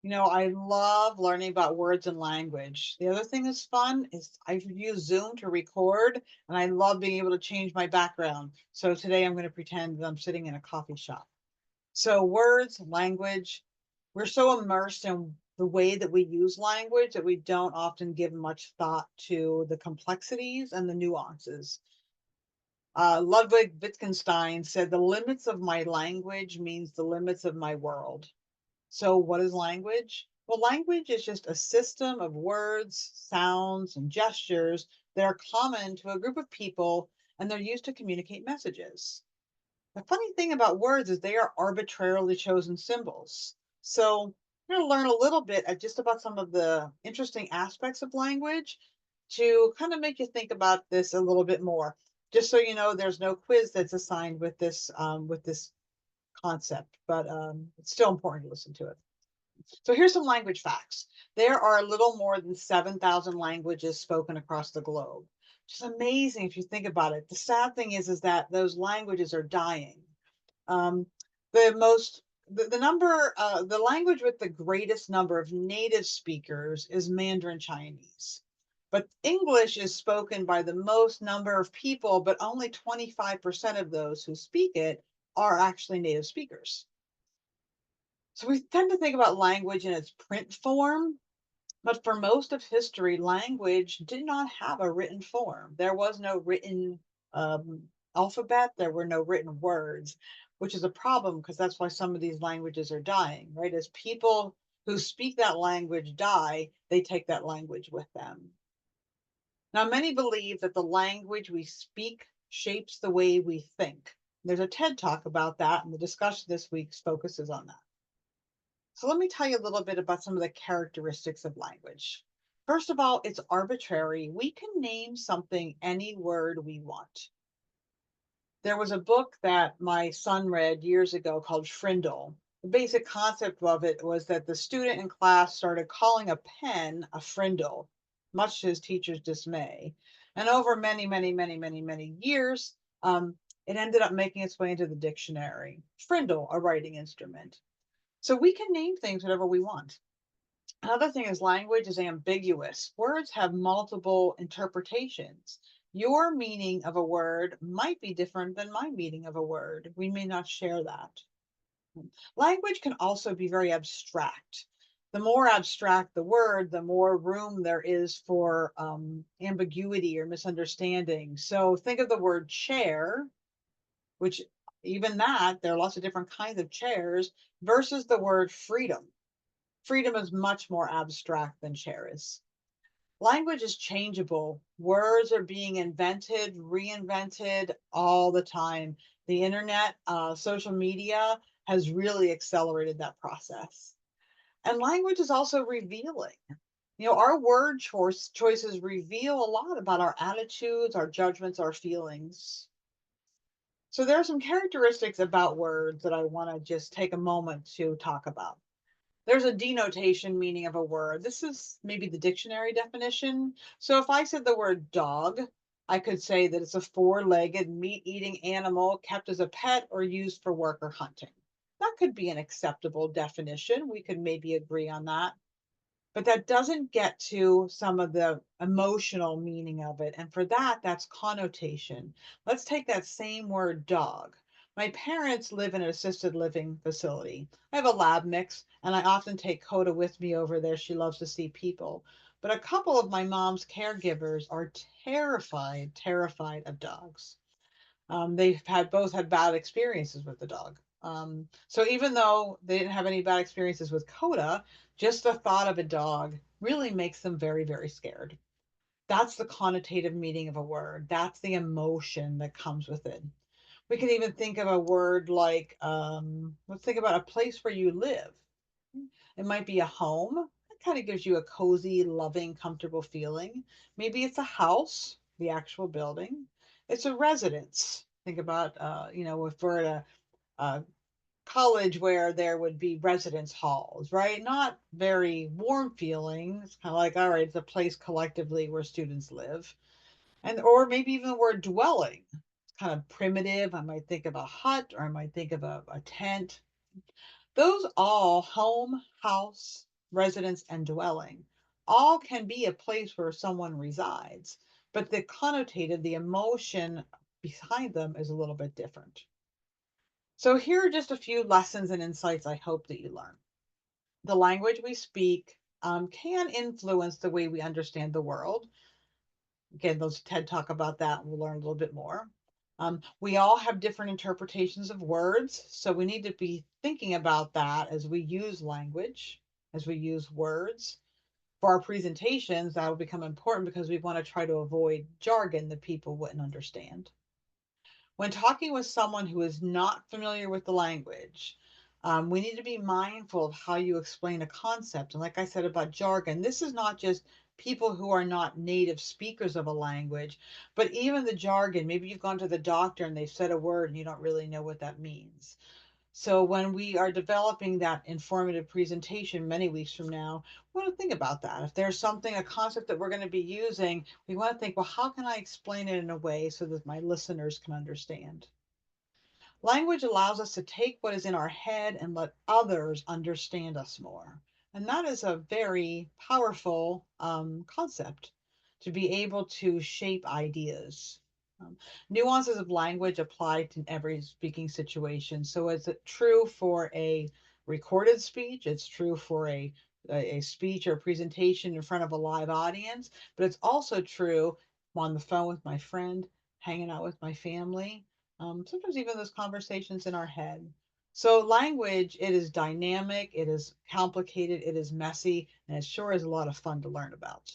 I love learning about words and language. The other thing that's fun is I use Zoom to record, and I love being able to change my background. So today I'm going to pretend that I'm sitting in a coffee shop. So, words, language, we're so immersed in the way that we use language that we don't often give much thought to the complexities and the nuances. Ludwig Wittgenstein said, "The limits of my language means the limits of my world." So, what is language? Well, language is just a system of words, sounds, and gestures that are common to a group of people and they're used to communicate messages. The funny thing about words is they are arbitrarily chosen symbols. So, we're going to learn a little bit just about some of the interesting aspects of language to kind of make you think about this a little bit more. Just so you know, there's no quiz that's assigned with this concept, but it's still important to listen to it. So here's some language facts. There are a little more than 7,000 languages spoken across the globe. Which is amazing if you think about it. The sad thing is that those languages are dying. Um, the most the number the language with the greatest number of native speakers is Mandarin Chinese. But English is spoken by the most number of people, but only 25% of those who speak it are actually native speakers. So we tend to think about language in its print form, but for most of history, language did not have a written form. There was no written alphabet, there were no written words, which is a problem because that's why some of these languages are dying, right? As people who speak that language die, they take that language with them. Now, many believe that the language we speak shapes the way we think. There's a TED talk about that, and the discussion this week focuses on that. So let me tell you a little bit about some of the characteristics of language. First of all, it's arbitrary. We can name something any word we want. There was a book that my son read years ago called Frindle. The basic concept of it was that the student in class started calling a pen a frindle, much to his teacher's dismay. And over many, many, many, many, many years, it ended up making its way into the dictionary. Frindle, a writing instrument. So we can name things whatever we want. Another thing is language is ambiguous. Words have multiple interpretations. Your meaning of a word might be different than my meaning of a word. We may not share that. Language can also be very abstract. The more abstract the word, the more room there is for ambiguity or misunderstanding. So think of the word chair, which even that, there are lots of different kinds of chairs, versus the word freedom. Freedom is much more abstract than chair is. Language is changeable. Words are being invented, reinvented all the time. The internet, social media has really accelerated that process. And language is also revealing. Our word choices reveal a lot about our attitudes, our judgments, our feelings. So there are some characteristics about words that I want to just take a moment to talk about. There's a denotation meaning of a word. This is maybe the dictionary definition. So if I said the word dog, I could say that it's a four-legged meat-eating animal kept as a pet or used for work or hunting. That could be an acceptable definition. We could maybe agree on that. But that doesn't get to some of the emotional meaning of it. And for that, that's connotation. Let's take that same word dog. My parents live in an assisted living facility. I have a lab mix, and I often take Coda with me over there. She loves to see people. But a couple of my mom's caregivers are terrified of dogs. They've both had bad experiences with the dog. So even though they didn't have any bad experiences with Coda, just the thought of a dog really makes them very, very scared. That's the connotative meaning of a word. That's the emotion that comes with it. We can even think of a word like, let's think about a place where you live. It might be a home. It kind of gives you a cozy, loving, comfortable feeling. Maybe it's a house, the actual building. It's a residence. Think about, if we're at a college where there would be residence halls, right? Not very warm feeling. It's kind of like, all right, it's a place collectively where students live. And or maybe even the word dwelling. It's kind of primitive. I might think of a hut or I might think of a tent. Those all home, house, residence, and dwelling. All can be a place where someone resides, but the connotated, the emotion behind them is a little bit different. So here are just a few lessons and insights I hope that you learn. The language we speak can influence the way we understand the world. Again, those TED talk about that. We'll learn a little bit more. We all have different interpretations of words, so we need to be thinking about that as we use language, as we use words. For our presentations, that will become important because we want to try to avoid jargon that people wouldn't understand. When talking with someone who is not familiar with the language, we need to be mindful of how you explain a concept. And like I said about jargon, this is not just people who are not native speakers of a language, but even the jargon. Maybe you've gone to the doctor and they've said a word and you don't really know what that means. So when we are developing that informative presentation many weeks from now, we want to think about that. If there's something, a concept that we're going to be using, we want to think, well, how can I explain it in a way so that my listeners can understand? Language allows us to take what is in our head and let others understand us more. And that is a very powerful concept to be able to shape ideas. Um, Nuances of language apply to every speaking situation. So it's true for a recorded speech, it's true for a speech or a presentation in front of a live audience, but it's also true on the phone with my friend, hanging out with my family, sometimes even those conversations in our head. So language, it is dynamic, it is complicated, it is messy, and it sure is a lot of fun to learn about.